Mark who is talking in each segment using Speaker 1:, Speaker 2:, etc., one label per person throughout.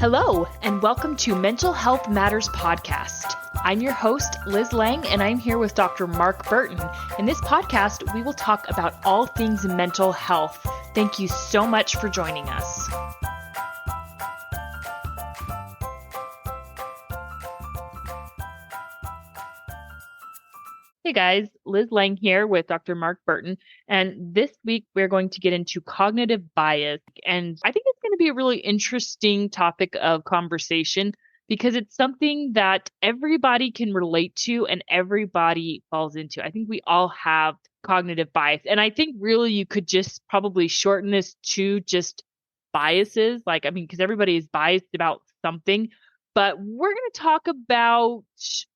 Speaker 1: Hello, and welcome to Mental Health Matters Podcast. I'm your host, Liz Lang, and I'm here with Dr. Mark Burton. In this podcast, we will talk about all things mental health. Thank you so much for joining us. Hey guys, Liz Lang here with Dr. Mark Burton, and this week we're going to get into cognitive bias, and I think it's going to be a really interesting topic of conversation because it's something that everybody can relate to and everybody falls into. I think we all have cognitive bias, and I think really you could just probably shorten this to just biases, because everybody is biased about something, but we're going to talk about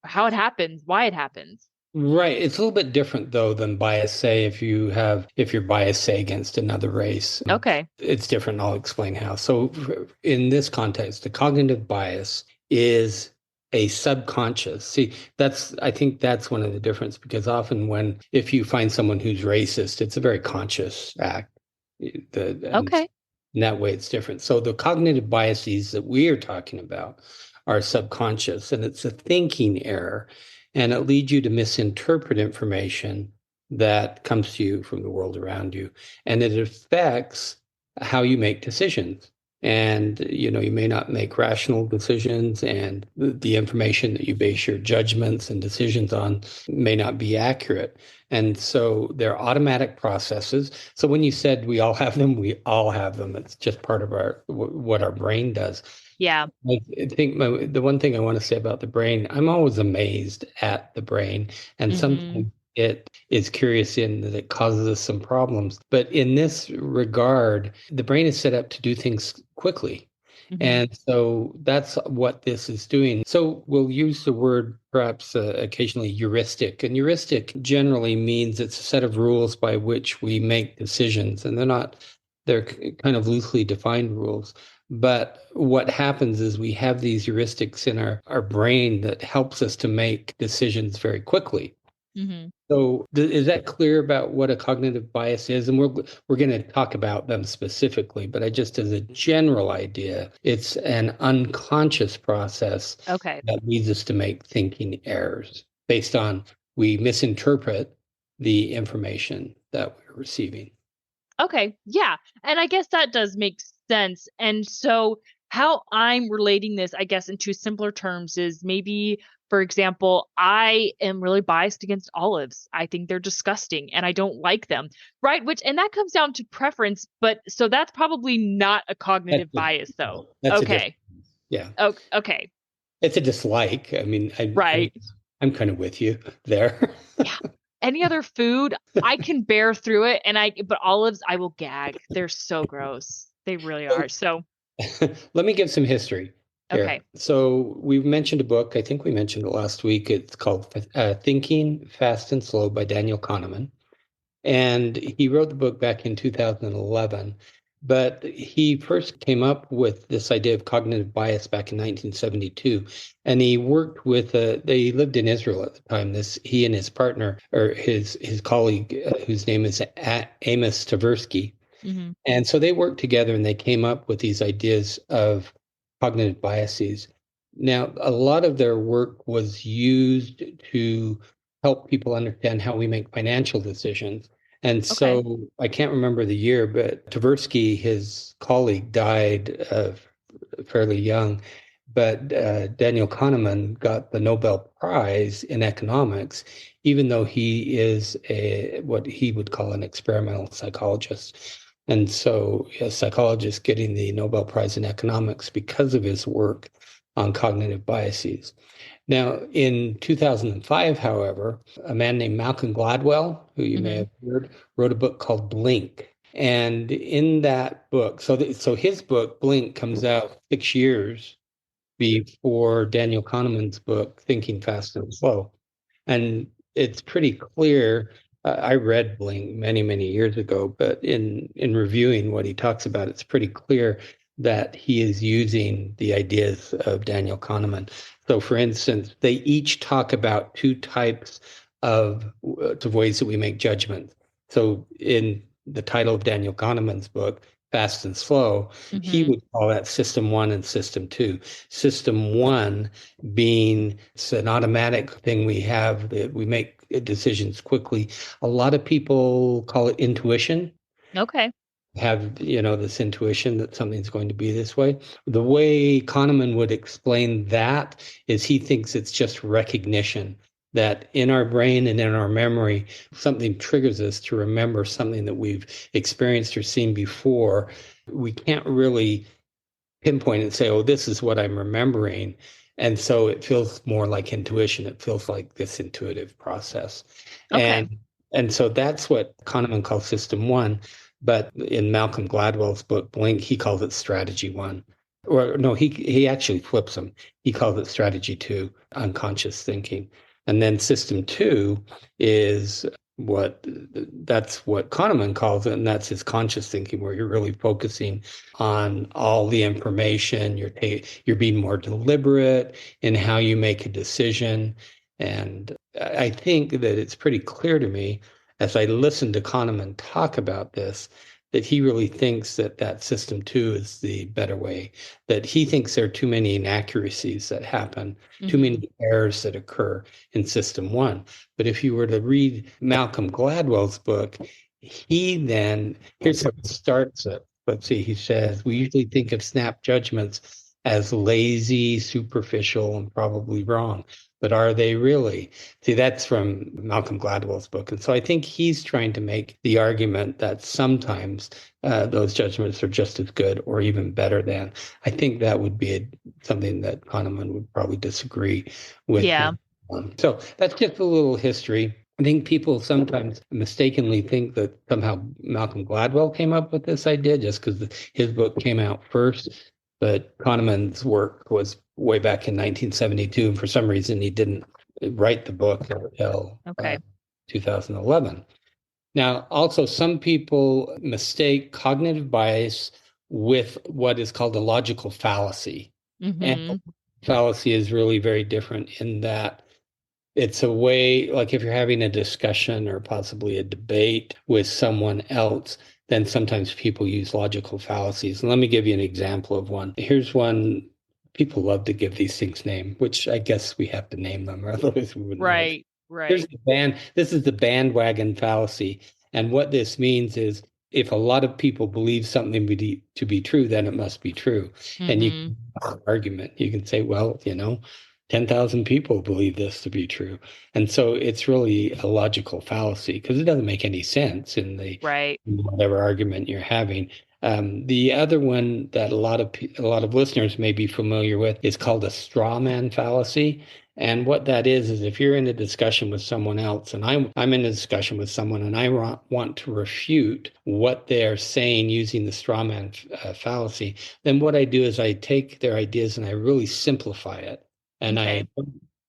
Speaker 1: how it happens, why it happens.
Speaker 2: Right. It's a little bit different though than bias, say, if you're biased, say, against another race.
Speaker 1: Okay.
Speaker 2: It's different. And I'll explain how. So in this context, the cognitive bias is a subconscious. See, I think that's one of the difference, because often if you find someone who's racist, it's a very conscious act.
Speaker 1: Okay.
Speaker 2: In that way, it's different. So the cognitive biases that we are talking about are subconscious, and it's a thinking error. And it leads you to misinterpret information that comes to you from the world around you. And it affects how you make decisions. And, you may not make rational decisions, and the information that you base your judgments and decisions on may not be accurate. And so they're automatic processes. So when you said we all have them, we all have them. It's just part of what our brain does.
Speaker 1: Yeah.
Speaker 2: I think the one thing I want to say about the brain, I'm always amazed at the brain, and sometimes it is curious in that it causes us some problems. But in this regard, the brain is set up to do things quickly. And so that's what this is doing. So we'll use the word perhaps occasionally heuristic. And heuristic generally means it's a set of rules by which we make decisions. And they're kind of loosely defined rules. But what happens is we have these heuristics in our brain that helps us to make decisions very quickly. So is that clear about what a cognitive bias is? And we're going to talk about them specifically, but just as a general idea, it's an unconscious process that leads us to make thinking errors based on we misinterpret the information that we're receiving.
Speaker 1: Okay. Yeah. And I guess that does make sense. And so how I'm relating this, I guess, into simpler terms is maybe, for example, I am really biased against olives. I think they're disgusting and I don't like them. Right. And that comes down to preference. But so that's probably not a cognitive bias, though. Okay.
Speaker 2: Yeah.
Speaker 1: Okay.
Speaker 2: It's a dislike. I mean, I'm kind of with you there.
Speaker 1: Yeah. Any other food, I can bear through it. But olives, I will gag. They're so gross. They really are. So
Speaker 2: let me give some history here.
Speaker 1: Okay.
Speaker 2: So we've mentioned a book. I think we mentioned it last week. It's called Thinking Fast and Slow by Daniel Kahneman. And he wrote the book back in 2011. But he first came up with this idea of cognitive bias back in 1972. And he worked they lived in Israel at the time. He and his partner, or his colleague, whose name is Amos Tversky. And so they worked together and they came up with these ideas of cognitive biases. Now, a lot of their work was used to help people understand how we make financial decisions. And so I can't remember the year, but Tversky, his colleague, died fairly young. But Daniel Kahneman got the Nobel Prize in economics, even though he is what he would call an experimental psychologist. And so a psychologist getting the Nobel Prize in economics because of his work on cognitive biases. Now, in 2005, however, a man named Malcolm Gladwell, who you may have heard, wrote a book called Blink. And in that book, so his book, Blink, comes out 6 years before Daniel Kahneman's book, Thinking Fast and Slow. And it's pretty clear. I read Blink many, many years ago, but in reviewing what he talks about, it's pretty clear that he is using the ideas of Daniel Kahneman. So, for instance, they each talk about two types of ways that we make judgments. So in the title of Daniel Kahneman's book, fast and slow, he
Speaker 1: Mm-hmm.
Speaker 2: would call that system one and system two. System one being it's an automatic thing we have that we make decisions quickly. A lot of people call it intuition,
Speaker 1: Okay.
Speaker 2: have this intuition that something's going to be this way. The way Kahneman would explain that is he thinks it's just recognition that in our brain and in our memory something triggers us to remember something that we've experienced or seen before. We can't really pinpoint and say, oh, this is what I'm remembering. And so it feels more like intuition. It feels like this intuitive process.
Speaker 1: Okay.
Speaker 2: And so that's what Kahneman calls system one. But in Malcolm Gladwell's book, Blink, he calls it strategy one. Or no, he actually flips them. He calls it strategy two, unconscious thinking. And then system two is that's what Kahneman calls it, and that's his conscious thinking, where you're really focusing on all the information. You're being more deliberate in how you make a decision, and I think that it's pretty clear to me as I listen to Kahneman talk about this that he really thinks that that system two is the better way. That he thinks there are too many inaccuracies that happen, too
Speaker 1: Mm-hmm.
Speaker 2: many errors that occur in system one. But if you were to read Malcolm Gladwell's book, here's how it starts it. Let's see, he says, we usually think of snap judgments as lazy, superficial, and probably wrong. But are they really? See, that's from Malcolm Gladwell's book. And so I think he's trying to make the argument that sometimes those judgments are just as good or even better than. I think that would be something that Kahneman would probably disagree with
Speaker 1: Yeah.
Speaker 2: him on. So that's just a little history. I think people sometimes mistakenly think that somehow Malcolm Gladwell came up with this idea just because his book came out first. But Kahneman's work was way back in 1972, and for some reason he didn't write the book until
Speaker 1: Okay.
Speaker 2: 2011. Now, also, some people mistake cognitive bias with what is called a logical fallacy. And
Speaker 1: Mm-hmm.
Speaker 2: fallacy is really very different in that it's a way, like if you're having a discussion or possibly a debate with someone else, then sometimes people use logical fallacies. And let me give you an example of one. Here's one. People love to give these things name, which I guess we have to name them, or otherwise we wouldn't know.
Speaker 1: Right. Right.
Speaker 2: This is the bandwagon fallacy. And what this means is if a lot of people believe something to be true, then it must be true. And you
Speaker 1: Mm-hmm.
Speaker 2: can argument. You can say, well, 10,000 people believe this to be true. And so it's really a logical fallacy because it doesn't make any sense in the
Speaker 1: Right.
Speaker 2: whatever argument you're having. The other one that a lot of listeners may be familiar with is called a straw man fallacy. And what that is if you're in a discussion with someone else, and I'm in a discussion with someone, and I want to refute what they're saying using the straw man fallacy, then what I do is I take their ideas and I really simplify it, and
Speaker 1: Okay.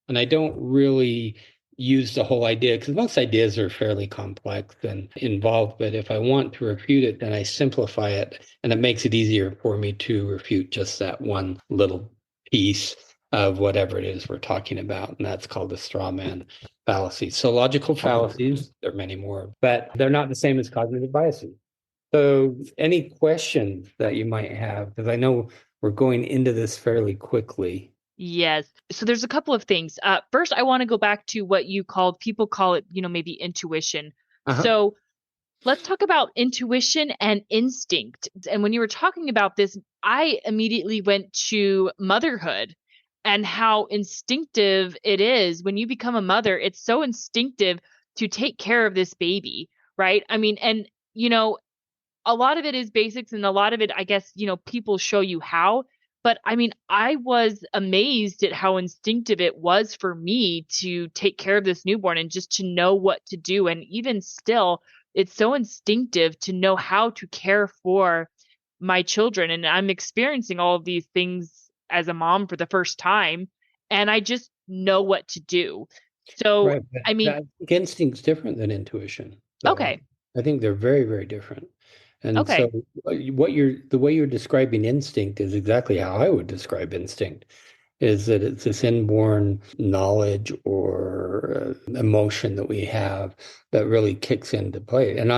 Speaker 2: I don't really use the whole idea because most ideas are fairly complex and involved. But if I want to refute it, then I simplify it, and it makes it easier for me to refute just that one little piece of whatever it is we're talking about. And that's called the straw man fallacy. So logical fallacies, there are many more, but they're not the same as cognitive biases. So any questions that you might have, because I know we're going into this fairly quickly.
Speaker 1: Yes. So there's a couple of things. First, I want to go back to what people call it, maybe intuition.
Speaker 2: Uh-huh.
Speaker 1: So let's talk about intuition and instinct. And when you were talking about this, I immediately went to motherhood and how instinctive it is. When you become a mother, it's so instinctive to take care of this baby, right? I mean, and, a lot of it is basics and a lot of it, I guess, people show you how. But I mean, I was amazed at how instinctive it was for me to take care of this newborn and just to know what to do. And even still, it's so instinctive to know how to care for my children. And I'm experiencing all of these things as a mom for the first time. And I just know what to do. So,
Speaker 2: Right. But
Speaker 1: I mean,
Speaker 2: I think instinct's different than intuition, though.
Speaker 1: okay,
Speaker 2: I think they're very, very different. And so
Speaker 1: okay,
Speaker 2: the way you're describing instinct is exactly how I would describe instinct, is that it's this inborn knowledge or emotion that we have that really kicks into play. And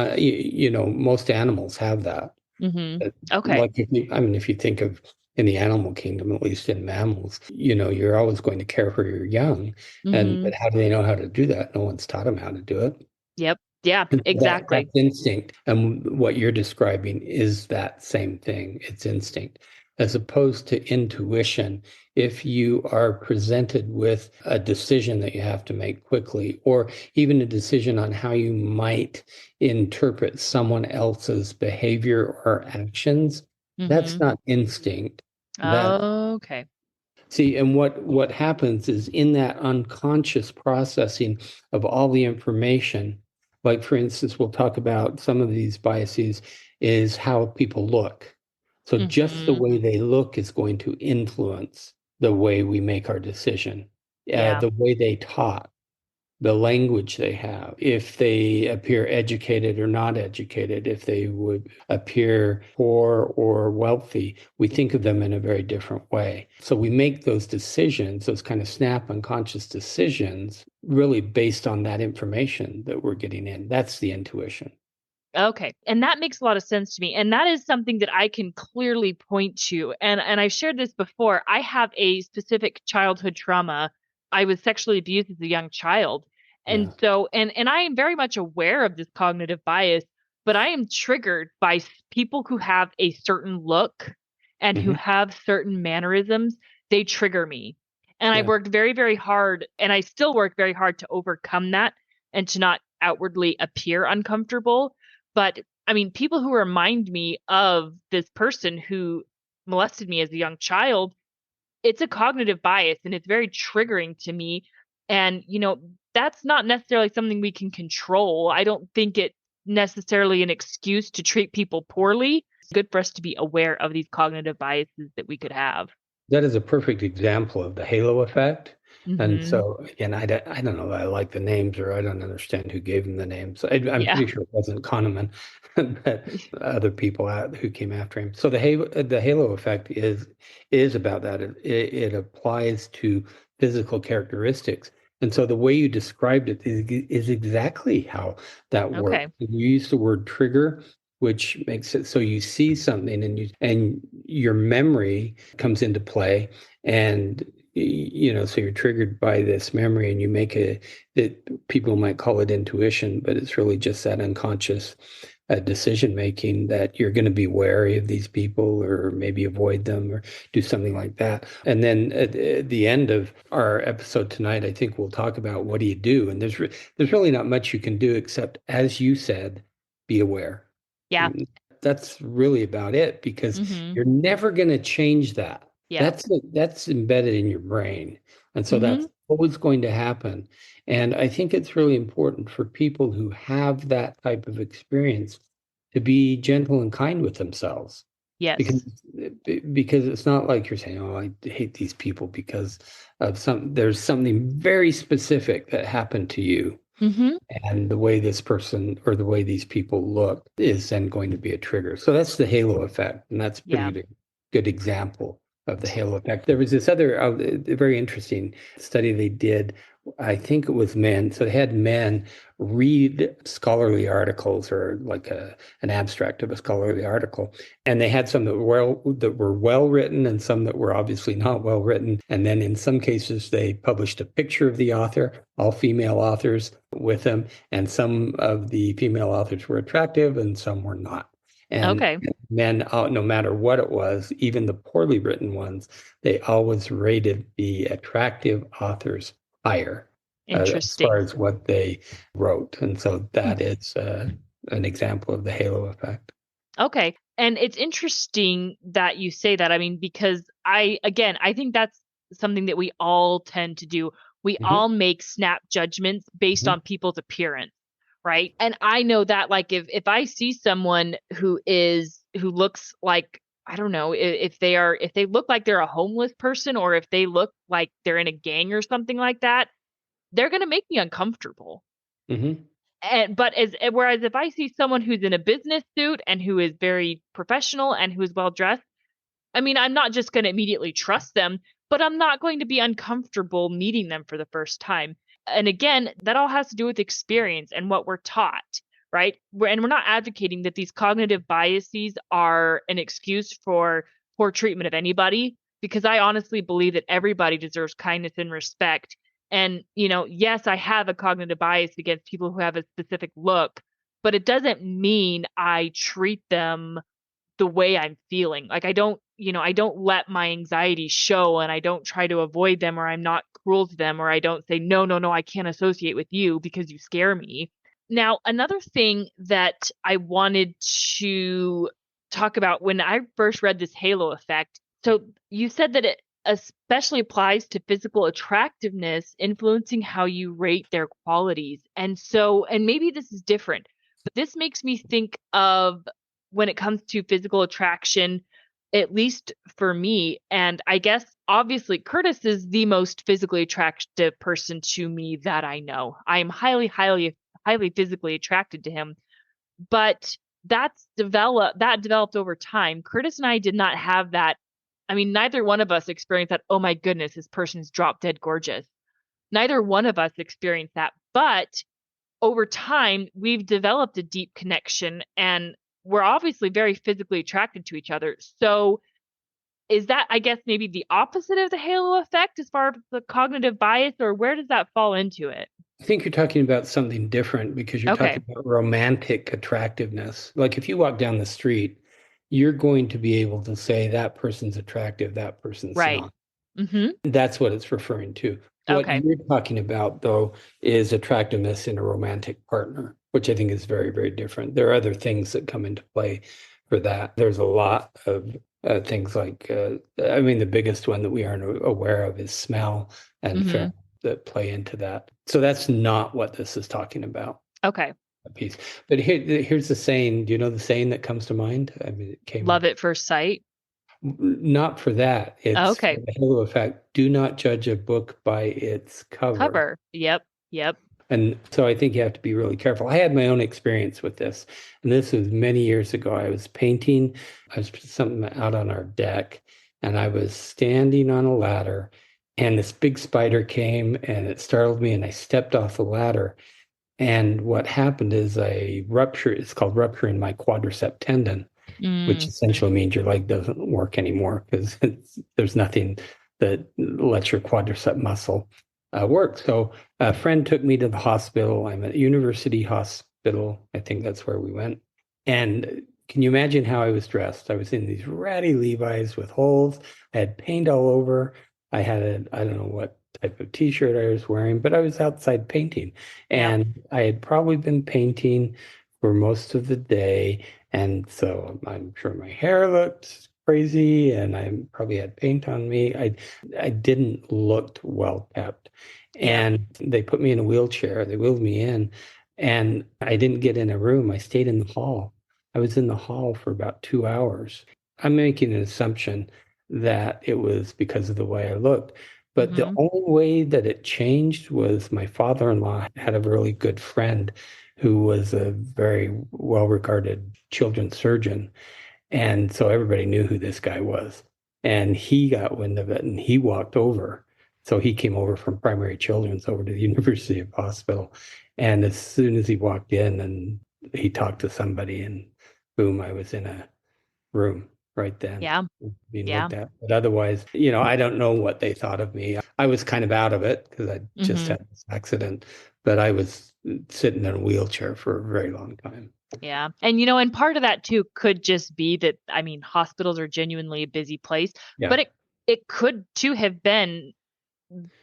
Speaker 2: most animals have that.
Speaker 1: Mhm.
Speaker 2: Uh,
Speaker 1: Okay.
Speaker 2: Like if you think of in the animal kingdom, at least in mammals, you're always going to care for your young. But
Speaker 1: Mhm.
Speaker 2: how do they know how to do that? No one's taught them how to do it.
Speaker 1: Yep. Yeah,
Speaker 2: And so that's
Speaker 1: exactly.
Speaker 2: instinct. And what you're describing is that same thing. It's instinct. As opposed to intuition, if you are presented with a decision that you have to make quickly, or even a decision on how you might interpret someone else's behavior or actions, that's
Speaker 1: Mhm.
Speaker 2: not instinct. That
Speaker 1: Okay.
Speaker 2: See, and what happens is in that unconscious processing of all the information, like for instance, we'll talk about some of these biases is how people look. So just the
Speaker 1: Mhm.
Speaker 2: way they look is going to influence the way we make our decision.
Speaker 1: Yeah.
Speaker 2: The way they talk, the language they have, if they appear educated or not educated, if they would appear poor or wealthy, we think of them in a very different way. So we make those decisions, those kind of snap unconscious decisions, really based on that information that we're getting in. That's the intuition.
Speaker 1: Okay. And that makes a lot of sense to me. And that is something that I can clearly point to. And I've shared this before. I have a specific childhood trauma. I was sexually abused as a young child. And
Speaker 2: Yeah.
Speaker 1: so and I am very much aware of this cognitive bias, but I am triggered by people who have a certain look and who
Speaker 2: Hmm.
Speaker 1: have certain mannerisms. They trigger me. And I
Speaker 2: Yeah.
Speaker 1: worked very, very hard, and I still work very hard to overcome that and to not outwardly appear uncomfortable. But I mean, people who remind me of this person who molested me as a young child, it's a cognitive bias and it's very triggering to me. And, that's not necessarily something we can control. I don't think it's necessarily an excuse to treat people poorly. It's good for us to be aware of these cognitive biases that we could have.
Speaker 2: That is a perfect example of the halo effect. And
Speaker 1: Hmm.
Speaker 2: so, again, I don't know that I like the names or I don't understand who gave them the names. I'm
Speaker 1: Yeah.
Speaker 2: pretty sure it wasn't Kahneman, but other people who came after him. So the halo effect is about that. It applies to physical characteristics. And so the way you described it is exactly how that
Speaker 1: Okay.
Speaker 2: works. You use the word trigger, which makes it so you see something and your memory comes into play, and so you're triggered by this memory and you make that people might call it intuition, but it's really just that unconscious decision making that you're going to be wary of these people or maybe avoid them or do something like that. And then at the end of our episode tonight, I think we'll talk about what do you do, and there's really not much you can do except, as you said, be aware.
Speaker 1: Yeah.
Speaker 2: And that's really about it because
Speaker 1: Hmm.
Speaker 2: you're never going to change that.
Speaker 1: Yeah.
Speaker 2: That's embedded in your brain. And so that's
Speaker 1: Hmm.
Speaker 2: always going to happen. And I think it's really important for people who have that type of experience to be gentle and kind with themselves because
Speaker 1: Yes.
Speaker 2: because it's not like you're saying, "Oh, I hate these people because of there's something very specific that happened to you."
Speaker 1: Hmm.
Speaker 2: And the way this person or the way these people look is then going to be a trigger. So that's the halo effect. And that's a
Speaker 1: Yeah.
Speaker 2: pretty good example of the halo effect. There was this other very interesting study they did. I think it was men. So they had men read scholarly articles or like an abstract of a scholarly article. And they had some that were well written and some that were obviously not well written. And then in some cases, they published a picture of the author, all female authors with them, and some of the female authors were attractive and some were not. And
Speaker 1: Okay.
Speaker 2: men, no matter what it was, even the poorly written ones, they always rated the attractive authors higher as far
Speaker 1: Interesting.
Speaker 2: as what they wrote. And so that is an example of the halo effect.
Speaker 1: Okay. And it's interesting that you say that. I mean, because I think that's something that we all tend to do. We
Speaker 2: Hmm.
Speaker 1: all make snap judgments based
Speaker 2: Hmm.
Speaker 1: on people's appearance, right? And I know that like if I see someone who looks like I don't know if they look like they're a homeless person or if they look like they're in a gang or something like that, they're going to make me uncomfortable.
Speaker 2: Hmm.
Speaker 1: But whereas if I see someone who's in a business suit and who is very professional and who is well dressed, I mean, I'm not just going to immediately trust them, but I'm not going to be uncomfortable meeting them for the first time. And again, that all has to do with experience and what we're taught, right? And we're not advocating that these cognitive biases are an excuse for poor treatment of anybody, because I honestly believe that everybody deserves kindness and respect. And, yes, I have a cognitive bias against people who have a specific look, but it doesn't mean I treat them the way I'm feeling. Like I don't let my anxiety show, and I don't try to avoid them, or I'm not cruel to them, or I don't say, no, no, no, I can't associate with you because you scare me. Now, another thing that I wanted to talk about when I first read this halo effect. So you said that it especially applies to physical attractiveness, influencing how you rate their qualities. And maybe this is different, but this makes me think of when it comes to physical attraction, at least for me. And I guess obviously Curtis is the most physically attractive person to me that I know. I am highly, highly, highly physically attracted to him. But that developed over time. Curtis and I did not have that. I mean, neither one of us experienced that, oh my goodness, this person's drop dead gorgeous. Neither one of us experienced that. But over time, we've developed a deep connection, and we're obviously very physically attracted to each other. So is that, I guess, maybe the opposite of the halo effect as far as the cognitive bias, or where does that fall into it?
Speaker 2: I think you're talking about something different because you're
Speaker 1: Okay.
Speaker 2: talking about romantic attractiveness. Like if you walk down the street, you're going to be able to say that person's attractive, that person's
Speaker 1: Right.
Speaker 2: not.
Speaker 1: Mm-hmm.
Speaker 2: That's what it's referring to. What
Speaker 1: Okay.
Speaker 2: you're talking about, though, is attractiveness in a romantic partner, which I think is very, very different. There are other things that come into play for that. There's a lot of things like, I mean, the biggest one that we aren't aware of is smell and
Speaker 1: Mm-hmm.
Speaker 2: pheromones that play into that. So that's not what this is talking about.
Speaker 1: Okay.
Speaker 2: A piece. But here's the saying. Do you know the saying that comes to mind? I mean, it came
Speaker 1: Love at first sight.
Speaker 2: not for that. It's for
Speaker 1: Okay.
Speaker 2: the halo effect. Do not judge a book by its cover.
Speaker 1: Cover. Yep. Yep.
Speaker 2: And so I think you have to be really careful. I had my own experience with this, and this was many years ago. I was painting, I was putting something out on our deck, and I was standing on a ladder, and this big spider came and it startled me, and I stepped off the ladder. And what happened is I ruptured, it's called rupturing my quadricep tendon, which
Speaker 1: Mm.
Speaker 2: essentially means your leg doesn't work anymore because there's nothing that lets your quadricep muscle work. So a friend took me to the hospital. I'm at University Hospital. I think that's where we went. And can you imagine how I was dressed? I was in these ratty Levi's with holes. I had paint all over. I had I don't know what type of t-shirt I was wearing, but I was outside painting.
Speaker 1: Yeah.
Speaker 2: And I had probably been painting for most of the day. And so I'm sure my hair looked crazy and I probably had paint on me. I didn't look well kept.
Speaker 1: Yeah.
Speaker 2: And they put me in a wheelchair. They wheeled me in and I didn't get in a room. I stayed in the hall. I was in the hall for about 2 hours. I'm making an assumption that it was because of the way I looked. But the
Speaker 1: Mm-hmm.
Speaker 2: only way that it changed was my father-in-law had a really good friend who was a very well-regarded children's surgeon. And so everybody knew who this guy was. And he got wind of it and he walked over. So he came over from primary children's over to the University of Hospital. And as soon as he walked in and he talked to somebody and boom, I was in a room right then
Speaker 1: Yeah.
Speaker 2: being
Speaker 1: Yeah.
Speaker 2: looked at. But otherwise, I don't know what they thought of me. I was kind of out of it because I just
Speaker 1: Mm-hmm.
Speaker 2: had this accident, but I was sitting in a wheelchair for a very long time.
Speaker 1: Yeah. And part of that too could just be that, I mean, hospitals are genuinely a busy place,
Speaker 2: Yeah.
Speaker 1: but it could too have been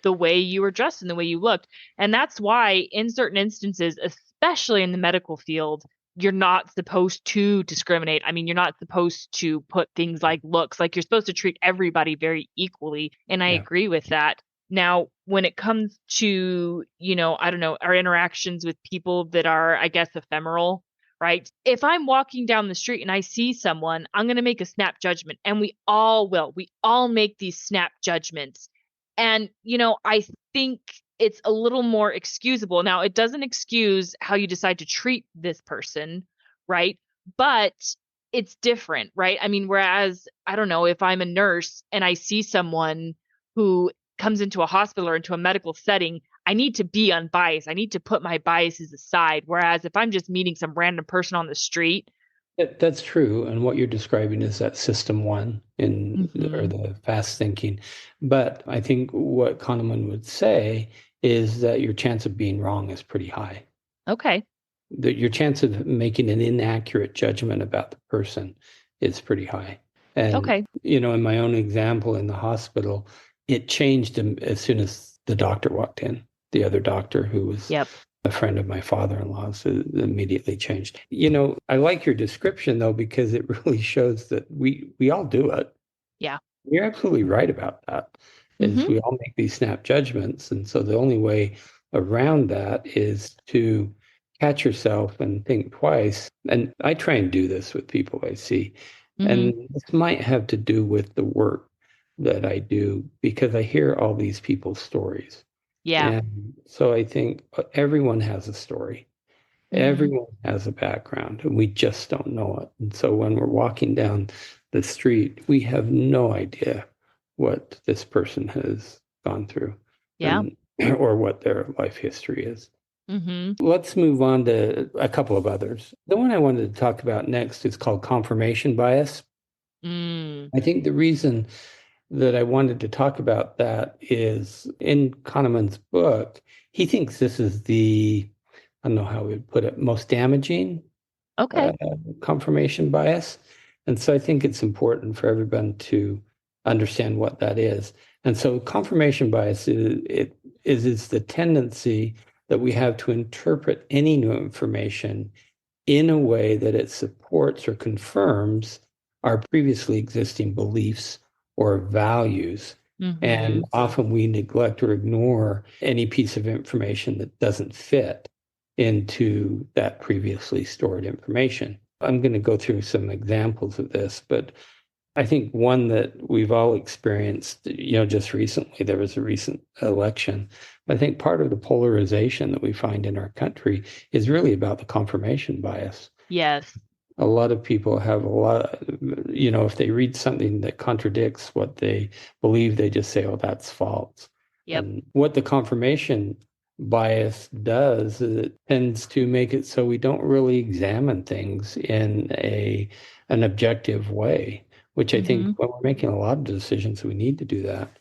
Speaker 1: the way you were dressed and the way you looked. And that's why in certain instances, especially in the medical field, you're not supposed to discriminate. I mean, you're not supposed to put things like looks, like you're supposed to treat everybody very equally. And I
Speaker 2: Yeah.
Speaker 1: agree with that. Now, when it comes to, I don't know, our interactions with people that are, I guess, ephemeral, right? If I'm walking down the street and I see someone, I'm going to make a snap judgment. And we all will. We all make these snap judgments. And, I think it's a little more excusable. Now, it doesn't excuse how you decide to treat this person, right? But it's different, right? I mean, whereas, I don't know, if I'm a nurse and I see someone who comes into a hospital or into a medical setting, I need to be unbiased. I need to put my biases aside. Whereas if I'm just meeting some random person on the street.
Speaker 2: That's true. And what you're describing is that system one or
Speaker 1: Hmm.
Speaker 2: the fast thinking. But I think what Kahneman would say is that your chance of being wrong is pretty high.
Speaker 1: Okay.
Speaker 2: That your chance of making an inaccurate judgment about the person is pretty high. And,
Speaker 1: Okay.
Speaker 2: in my own example in the hospital, it changed as soon as the doctor walked in, the other doctor who was
Speaker 1: Yep.
Speaker 2: a friend of my father-in-law's, immediately changed. I like your description though, because it really shows that we all do it.
Speaker 1: Yeah.
Speaker 2: You're absolutely right about that, is
Speaker 1: Hmm.
Speaker 2: we all make these snap judgments. And so the only way around that is to catch yourself and think twice. And I try and do this with people I see.
Speaker 1: Hmm.
Speaker 2: And this might have to do with the work that I do because I hear all these people's stories.
Speaker 1: Yeah.
Speaker 2: And so I think everyone has a story.
Speaker 1: Hmm.
Speaker 2: Everyone has a background, and we just don't know it. And so when we're walking down the street, we have no idea what this person has gone through
Speaker 1: Yeah.
Speaker 2: and or what their life history is.
Speaker 1: Hmm.
Speaker 2: Let's move on to a couple of others. The one I wanted to talk about next is called confirmation bias.
Speaker 1: Mm.
Speaker 2: I think the reason that I wanted to talk about that is in Kahneman's book, he thinks this is I don't know how we would put it, most damaging uh,
Speaker 1: Okay.
Speaker 2: confirmation bias. And so I think it's important for everyone to understand what that is. And so confirmation bias is the tendency that we have to interpret any new information in a way that it supports or confirms our previously existing beliefs or values. And
Speaker 1: Hmm.
Speaker 2: often we neglect or ignore any piece of information that doesn't fit into that previously stored information. I'm going to go through some examples of this, but I think one that we've all experienced, just recently, there was a recent election. I think part of the polarization that we find in our country is really about the confirmation bias.
Speaker 1: Yes.
Speaker 2: A lot of people have if they read something that contradicts what they believe, they just say, oh, that's false.
Speaker 1: Yep.
Speaker 2: And what the confirmation bias does is it tends to make it so we don't really examine things in an objective way, which I think
Speaker 1: Hmm.
Speaker 2: when we're making a lot of decisions, we need to do that.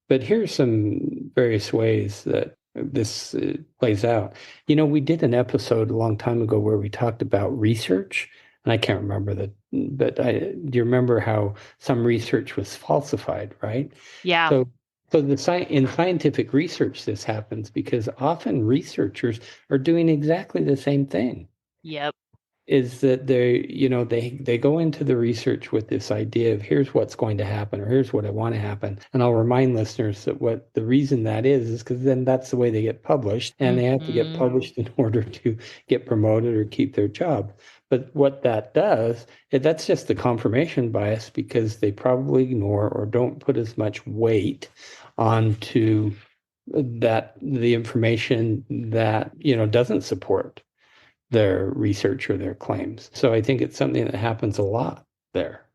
Speaker 2: But here's some various ways that this plays out. We did an episode a long time ago where we talked about research, and I can't remember that, but do you remember how some research was falsified, right?
Speaker 1: Yeah.
Speaker 2: So, in scientific research, this happens because often researchers are doing exactly the same thing.
Speaker 1: Yep.
Speaker 2: Is that they go into the research with this idea of here's what's going to happen or here's what I want to happen. And I'll remind listeners that what the reason that is because then that's the way they get published and they have to get
Speaker 1: Hmm.
Speaker 2: published in order to get promoted or keep their job. But what that does, that's just the confirmation bias because they probably ignore or don't put as much weight onto the information that doesn't support their research or their claims. So I think it's something that happens a lot there.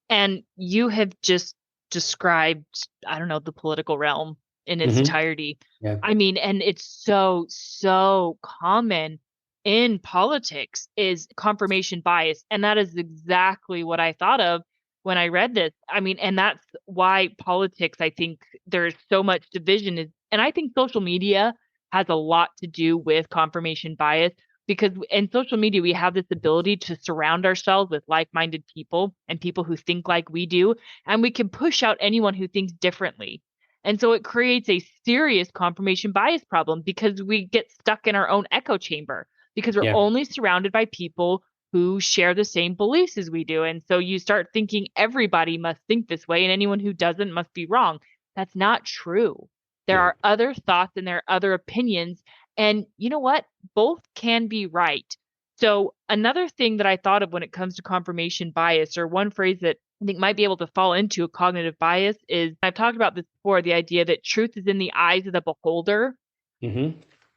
Speaker 1: And you have just described, I don't know, the political realm in its
Speaker 2: Hmm.
Speaker 1: entirety.
Speaker 2: Yeah.
Speaker 1: I mean, and it's so, so common in politics is confirmation bias. And that is exactly what I thought of when I read this. I mean, and that's why politics, I think there's so much division is, and I think social media has a lot to do with confirmation bias because in social media we have this ability to surround ourselves with like-minded people and people who think like we do, and we can push out anyone who thinks differently. And so it creates a serious confirmation bias problem because we get stuck in our own echo chamber because we're
Speaker 2: Yeah.
Speaker 1: only surrounded by people who share the same beliefs as we do. And so you start thinking everybody must think this way and anyone who doesn't must be wrong. That's not true. There
Speaker 2: Yeah.
Speaker 1: are other thoughts and there are other opinions. And you know what? Both can be right. So, another thing that I thought of when it comes to confirmation bias, or one phrase that I think might be able to fall into a cognitive bias, is I've talked about this before, the idea that truth is in the eyes of the beholder,
Speaker 2: Hmm.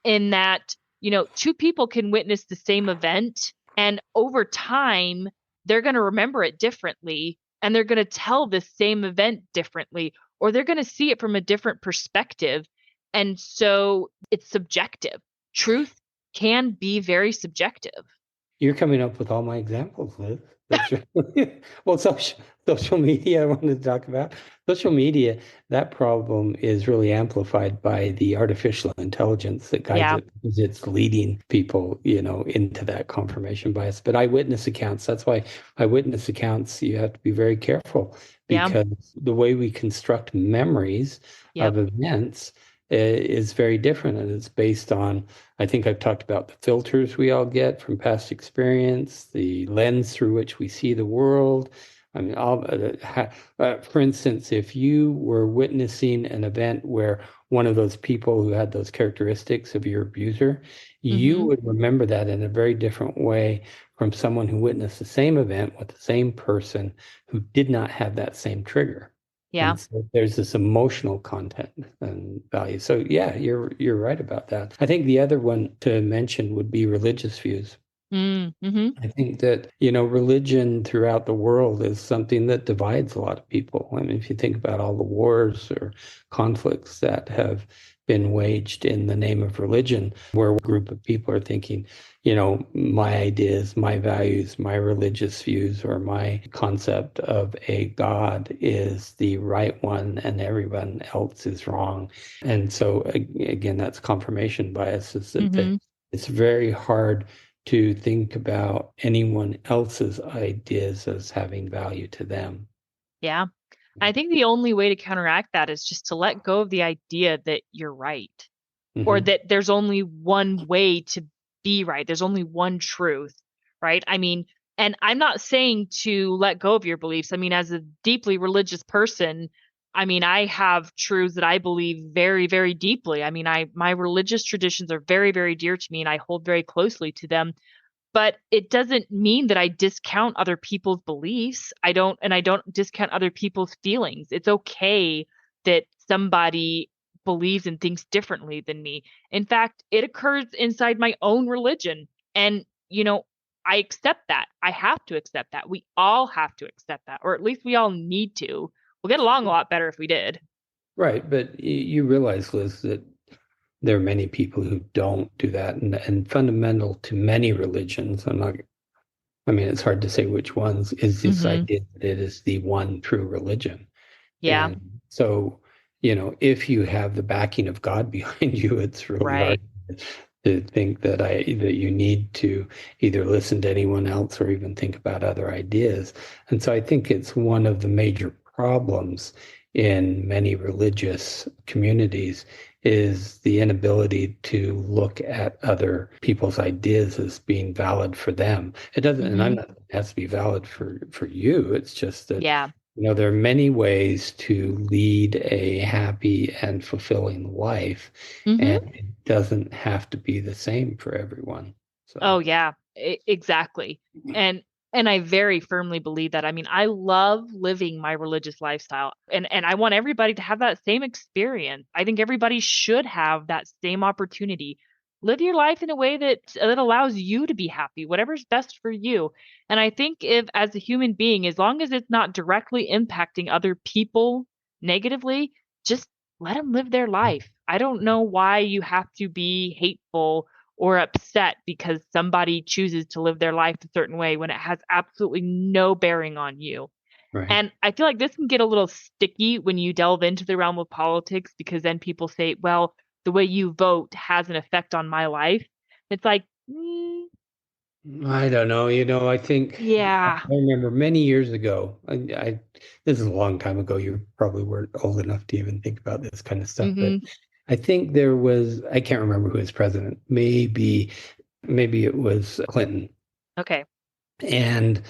Speaker 1: in that, two people can witness the same event, and over time, they're going to remember it differently, and they're going to tell the same event differently, or they're going to see it from a different perspective. And so it's subjective. Truth can be very subjective.
Speaker 2: You're coming up with all my examples, Liz. That's right. Well, social media, I wanted to talk about. Social media, that problem is really amplified by the artificial intelligence that guides
Speaker 1: Yeah.
Speaker 2: it because it's leading people, into that confirmation bias. But eyewitness accounts, that's why eyewitness accounts, you have to be very careful
Speaker 1: Yeah.
Speaker 2: because the way we construct memories
Speaker 1: Yep.
Speaker 2: of events is very different. And it's based on, I think I've talked about the filters we all get from past experience, the lens through which we see the world. I mean, for instance, if you were witnessing an event where one of those people who had those characteristics of your abuser, you
Speaker 1: Mm-hmm.
Speaker 2: would remember that in a very different way from someone who witnessed the same event with the same person who did not have that same trigger.
Speaker 1: Yeah.
Speaker 2: And so there's this emotional content and value. So yeah, you're right about that. I think the other one to mention would be religious views.
Speaker 1: Mm-hmm.
Speaker 2: I think that, religion throughout the world is something that divides a lot of people. I mean, if you think about all the wars or conflicts that have been waged in the name of religion, where a group of people are thinking, my ideas, my values, my religious views, or my concept of a God is the right one and everyone else is wrong. And so, again, that's confirmation bias, is that
Speaker 1: Mm-hmm.
Speaker 2: it's very hard to think about anyone else's ideas as having value to them.
Speaker 1: Yeah. I think the only way to counteract that is just to let go of the idea that you're right, or
Speaker 2: Hmm.
Speaker 1: that there's only one way to be right. There's only one truth, right? I mean, and I'm not saying to let go of your beliefs. I mean, as a deeply religious person, I mean, I have truths that I believe very, very deeply. I mean, my religious traditions are very, very dear to me and I hold very closely to them, but it doesn't mean that I discount other people's beliefs. I don't discount other people's feelings. It's okay that somebody believes and thinks differently than me. In fact, it occurs inside my own religion. And, I accept that. I have to accept that. We all have to accept that, or at least we all need to. We'll get along a lot better if we did.
Speaker 2: Right. But you realize, Liz, that there are many people who don't do that. And fundamental to many religions, I mean, it's hard to say which ones, is this
Speaker 1: Hmm.
Speaker 2: idea that it is the one true religion.
Speaker 1: Yeah.
Speaker 2: And so, if you have the backing of God behind you, it's really hard
Speaker 1: Right.
Speaker 2: to think that you need to either listen to anyone else or even think about other ideas. And so I think it's one of the major problems in many religious communities is the inability to look at other people's ideas as being valid for them. It doesn't, and I'm
Speaker 1: Hmm.
Speaker 2: not, it has to be valid for you. It's just that
Speaker 1: Yeah.
Speaker 2: there are many ways to lead a happy and fulfilling life,
Speaker 1: Hmm.
Speaker 2: and it doesn't have to be the same for everyone. So,
Speaker 1: Oh yeah, exactly. And I very firmly believe that. I mean, I love living my religious lifestyle and I want everybody to have that same experience. I think everybody should have that same opportunity. Live your life in a way that allows you to be happy, whatever's best for you. And I think if as a human being, as long as it's not directly impacting other people negatively, just let them live their life. I don't know why you have to be hateful or upset because somebody chooses to live their life a certain way when it has absolutely no bearing on you.
Speaker 2: right.
Speaker 1: And I feel like this can get a little sticky when you delve into the realm of politics because then people say, well, the way you vote has an effect on my life. It's like,
Speaker 2: I don't know. I think I
Speaker 1: yeah.
Speaker 2: remember many years ago. This is a long time ago. You probably weren't old enough to even think about this kind of stuff. But
Speaker 1: Hmm.
Speaker 2: I think there was. I can't remember who was president. Maybe it was Clinton.
Speaker 1: Okay.
Speaker 2: And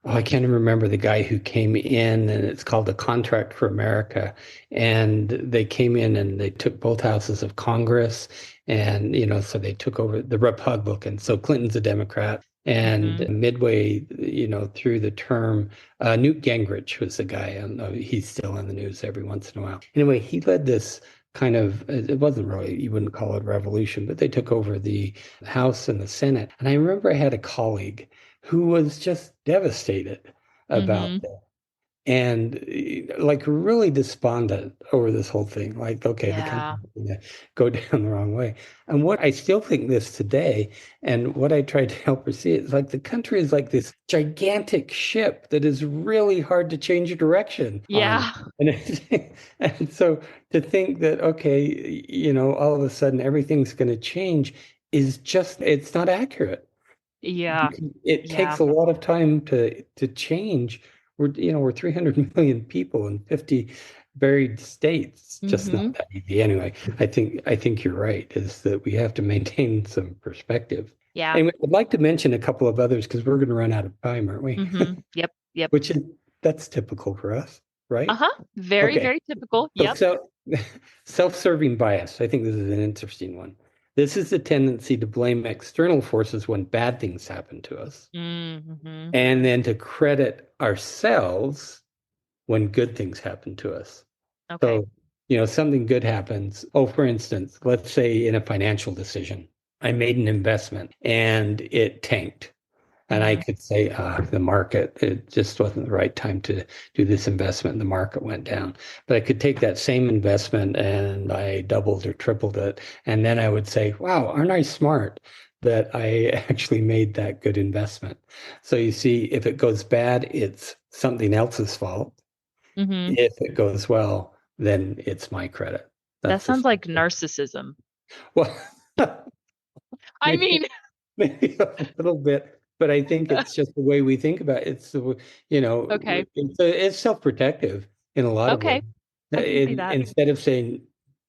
Speaker 2: I can't even remember the guy who came in, and it's called the Contract for America. And they came in and they took both houses of Congress, and so they took over the Republicans. So Clinton's a Democrat, and
Speaker 1: Hmm.
Speaker 2: midway, through the term, Newt Gingrich was the guy, and he's still in the news every once in a while. Anyway, he led this kind of, it wasn't really, you wouldn't call it a revolution, but they took over the House and the Senate. And I remember I had a colleague who was just devastated about
Speaker 1: Hmm.
Speaker 2: that. and like really despondent over this whole thing. Like, okay, the
Speaker 1: Yeah.
Speaker 2: country's going to go down the wrong way. And what I still think this today, and what I try to help her see is like the country is like this gigantic ship that is really hard to change direction on.
Speaker 1: Yeah.
Speaker 2: And and so to think that, okay, all of a sudden everything's going to change is just, it's not accurate.
Speaker 1: Yeah.
Speaker 2: It
Speaker 1: Yeah.
Speaker 2: takes a lot of time to change. We're 300 million people in 50 buried states. It's just not
Speaker 1: Hmm.
Speaker 2: that easy. Anyway, I think you're right, is that we have to maintain some perspective.
Speaker 1: Yeah.
Speaker 2: Anyway, I'd like to mention a couple of others because we're going to run out of time, aren't we?
Speaker 1: Hmm. Yep. Yep.
Speaker 2: Which is that's typical for us, right?
Speaker 1: Uh-huh. Very,
Speaker 2: Okay.
Speaker 1: very typical.
Speaker 2: So
Speaker 1: Yep.
Speaker 2: self-serving bias. I think this is an interesting one. This is the tendency to blame external forces when bad things happen to us,
Speaker 1: Hmm.
Speaker 2: and then to credit ourselves when good things happen to us.
Speaker 1: Okay.
Speaker 2: So, something good happens. Oh, for instance, let's say in a financial decision, I made an investment and it tanked. And I
Speaker 1: Hmm.
Speaker 2: could say, the market, it just wasn't the right time to do this investment. The market went down. But I could take that same investment and I doubled or tripled it. And then I would say, wow, aren't I smart that I actually made that good investment? So you see, if it goes bad, it's something else's fault.
Speaker 1: Hmm.
Speaker 2: If it goes well, then it's my credit.
Speaker 1: That
Speaker 2: That's
Speaker 1: sounds
Speaker 2: just,
Speaker 1: like narcissism.
Speaker 2: well,
Speaker 1: I
Speaker 2: maybe
Speaker 1: mean,
Speaker 2: maybe a little bit, but I think it's just the way we think about it.
Speaker 1: okay.
Speaker 2: It's self-protective in a lot of ways.
Speaker 1: Okay. I can see that.
Speaker 2: Instead of saying,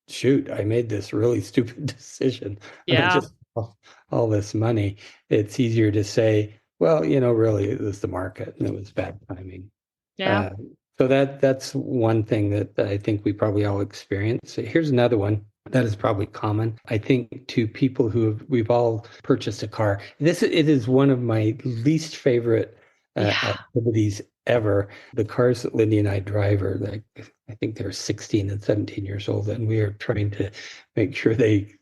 Speaker 2: shoot, I made this really stupid decision and I
Speaker 1: Yeah.
Speaker 2: just lost all this money, it's easier to say, well, really, it was the market and it was bad timing.
Speaker 1: Yeah.
Speaker 2: Uh, so that's one thing that I think we probably all experience. Here's another one that is probably common. I think to people we've all purchased a car. It is one of my least favorite
Speaker 1: Yeah.
Speaker 2: activities ever. The cars that Lindy and I drive are like, I think they're 16 and 17 years old, and we are trying to make sure they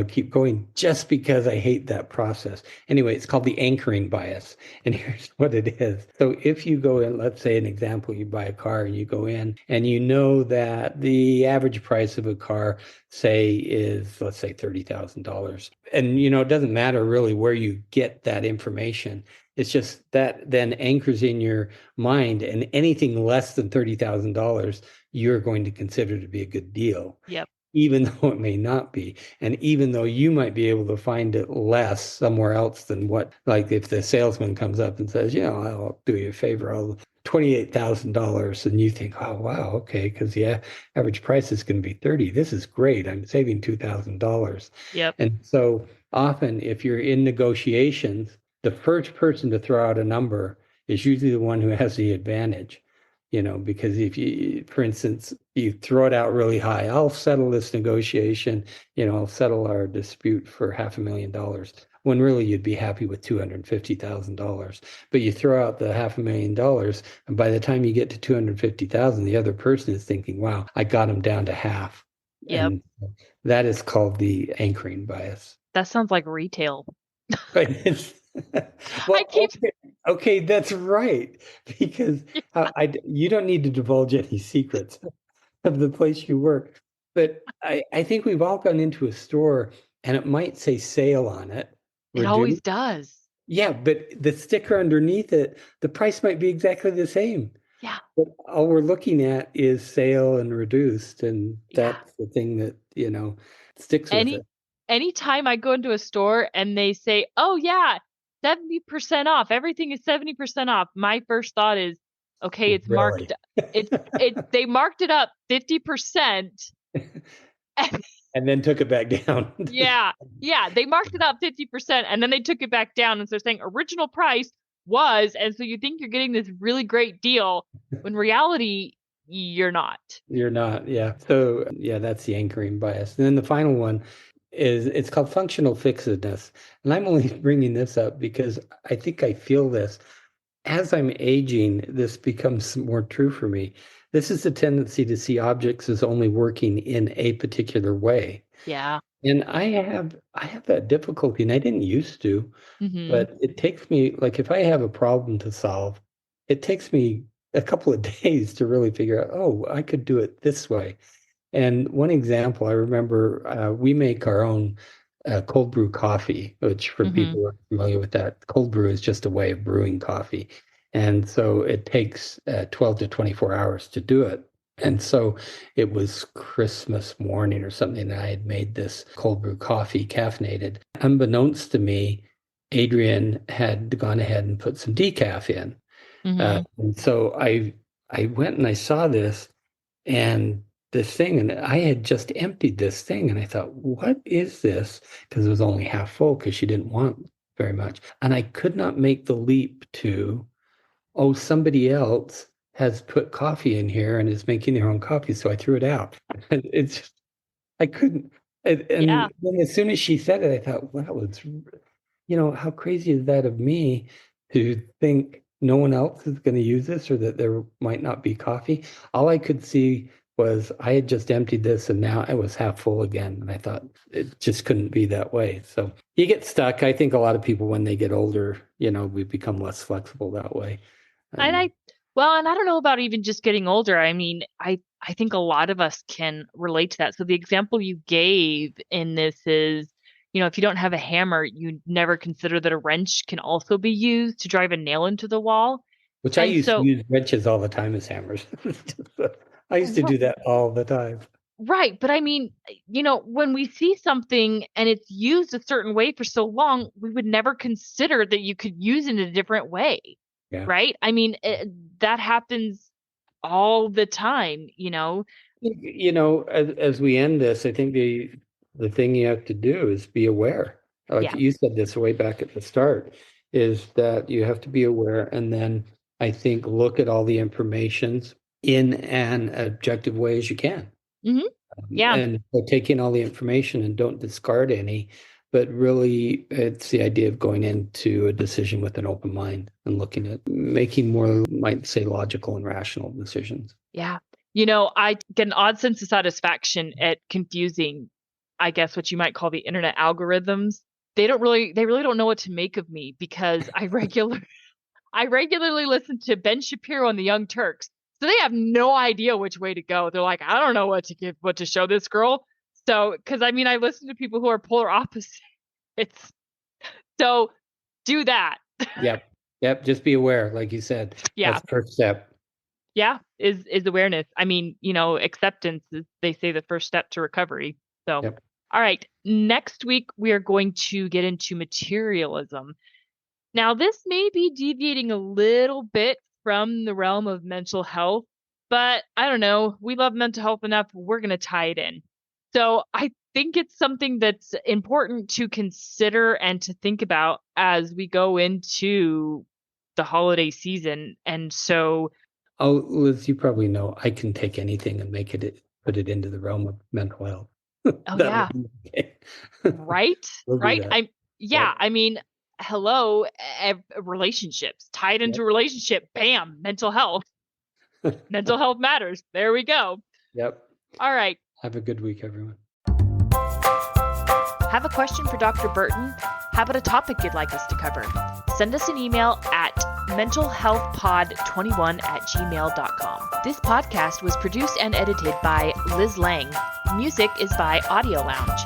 Speaker 2: keep going just because I hate that process. Anyway, it's called the anchoring bias. And here's what it is. So if you go in, let's say an example, you buy a car and you go in and you know that the average price of a car, say, is, let's say, $30,000. And, it doesn't matter really where you get that information. It's just that then anchors in your mind, and anything less than $30,000, you're going to consider to be a good deal,
Speaker 1: Yep.
Speaker 2: even though it may not be. And even though you might be able to find it less somewhere else than what, like if the salesman comes up and says, I'll do you a favor, I'll $28,000. And you think, oh, wow, okay, because the average price is going to be 30. This is great. I'm saving $2,000.
Speaker 1: Yep.
Speaker 2: And so often, if you're in negotiations, the first person to throw out a number is usually the one who has the advantage. Because if you, for instance, you throw it out really high, I'll settle this negotiation, I'll settle our dispute for $500,000, when really you'd be happy with $250,000. But you throw out the $500,000, and by the time you get to 250,000, the other person is thinking, wow, I got him down to half.
Speaker 1: Yep.
Speaker 2: And that is called the anchoring bias.
Speaker 1: That sounds like retail.
Speaker 2: But it's
Speaker 1: I
Speaker 2: well,
Speaker 1: keep
Speaker 2: okay, that's right. Because you don't need to divulge any secrets of the place you work. But I think we've all gone into a store and it might say sale on it,
Speaker 1: It always
Speaker 2: reduced.
Speaker 1: does.
Speaker 2: Yeah, but the sticker underneath it, the price might be exactly the same.
Speaker 1: Yeah.
Speaker 2: But all we're looking at is sale and reduced, and
Speaker 1: Yeah.
Speaker 2: that's the thing that, sticks with
Speaker 1: Any
Speaker 2: it.
Speaker 1: anytime I go into a store and they say, "Oh yeah, 70% off. Everything is 70% off." My first thought is, "Okay, it's
Speaker 2: Really.
Speaker 1: marked it they marked it up 50%." And
Speaker 2: And then took it back down.
Speaker 1: yeah. Yeah, they marked it up 50% and then they took it back down and so they're saying original price was, and so you think you're getting this really great deal when reality you're not.
Speaker 2: You're not, yeah. So, yeah, that's the anchoring bias. And then the final one is it's called functional fixedness. And I'm only bringing this up because I think I feel this. As I'm aging, this becomes more true for me. This is the tendency to see objects as only working in a particular way.
Speaker 1: Yeah.
Speaker 2: And I have that difficulty, and I didn't used to,
Speaker 1: Mhm.
Speaker 2: but it takes me, like if I have a problem to solve, it takes me a couple of days to really figure out, oh, I could do it this way. And one example, I remember we make our own cold brew coffee, which for
Speaker 1: Hmm.
Speaker 2: people who are familiar with that, cold brew is just a way of brewing coffee. And so it takes 12 to 24 hours to do it. And so it was Christmas morning or something that I had made this cold brew coffee caffeinated. Unbeknownst to me, Adrian had gone ahead and put some decaf in.
Speaker 1: Hmm.
Speaker 2: And so I went and I saw this and this thing, and I had just emptied this thing, and I thought, what is this? Because it was only half full because she didn't want very much. And I could not make the leap to, oh, somebody else has put coffee in here and is making their own coffee, so I threw it out. And it's just, I couldn't.
Speaker 1: Yeah.
Speaker 2: And then as soon as she said it, I thought, wow, how crazy is that of me to think no one else is going to use this or that there might not be coffee? All I could see was I had just emptied this and now I was half full again. And I thought it just couldn't be that way. So you get stuck. I think a lot of people, when they get older, we become less flexible that way.
Speaker 1: And
Speaker 2: And
Speaker 1: and I don't know about even just getting older. I mean, I think a lot of us can relate to that. So the example you gave in this is, if you don't have a hammer, you never consider that a wrench can also be used to drive a nail into the wall.
Speaker 2: which I
Speaker 1: And
Speaker 2: used to
Speaker 1: so,
Speaker 2: use wrenches all the time as hammers. I used to
Speaker 1: r-
Speaker 2: do that all the time.
Speaker 1: right. But I mean, when we see something and it's used a certain way for so long, we would never consider that you could use it in a different way.
Speaker 2: Yeah.
Speaker 1: Right. I mean, that happens all the time.
Speaker 2: As we end this, I think the thing you have to do is be aware. Like
Speaker 1: Yeah.
Speaker 2: you said this way back at the start, is that you have to be aware and then I think look at all the informations in an objective way as you can.
Speaker 1: Hmm. Yeah.
Speaker 2: And so take in all the information and don't discard any, but really it's the idea of going into a decision with an open mind and looking at making more, might say, logical and rational decisions.
Speaker 1: Yeah. I get an odd sense of satisfaction at confusing, I guess, what you might call the internet algorithms. They really don't know what to make of me because I regularly listen to Ben Shapiro and the Young Turks. So they have no idea which way to go. They're like, I don't know what to show this girl. So, because I mean, I listen to people who are polar opposites. So do that.
Speaker 2: Yep. Yep. Just be aware, like you said.
Speaker 1: Yeah.
Speaker 2: That's the first step.
Speaker 1: Yeah, is awareness. I mean, acceptance is, they say, the first step to recovery. So,
Speaker 2: Yep.
Speaker 1: all right, next week we are going to get into materialism. Now, this may be deviating a little bit from the realm of mental health, but I don't know. We love mental health enough. We're going to tie it in. So, I think it's something that's important to consider and to think about as we go into the holiday season. And so,
Speaker 2: Oh, Liz, you probably know I can take anything and put it into the realm of mental health.
Speaker 1: oh
Speaker 2: That
Speaker 1: yeah.
Speaker 2: would be okay.
Speaker 1: Right?
Speaker 2: We'll do
Speaker 1: Right?
Speaker 2: that.
Speaker 1: Yeah,
Speaker 2: Yep.
Speaker 1: I mean, hello, relationships tied into
Speaker 2: Yep.
Speaker 1: relationship. Bam, mental health. Mental health matters. There we go.
Speaker 2: Yep.
Speaker 1: All right.
Speaker 2: Have a good week, everyone.
Speaker 1: Have a question for Dr. Burton? How about a topic you'd like us to cover? Send us an email at mentalhealthpod21@gmail.com. This podcast was produced and edited by Liz Lang. Music is by Audio Lounge.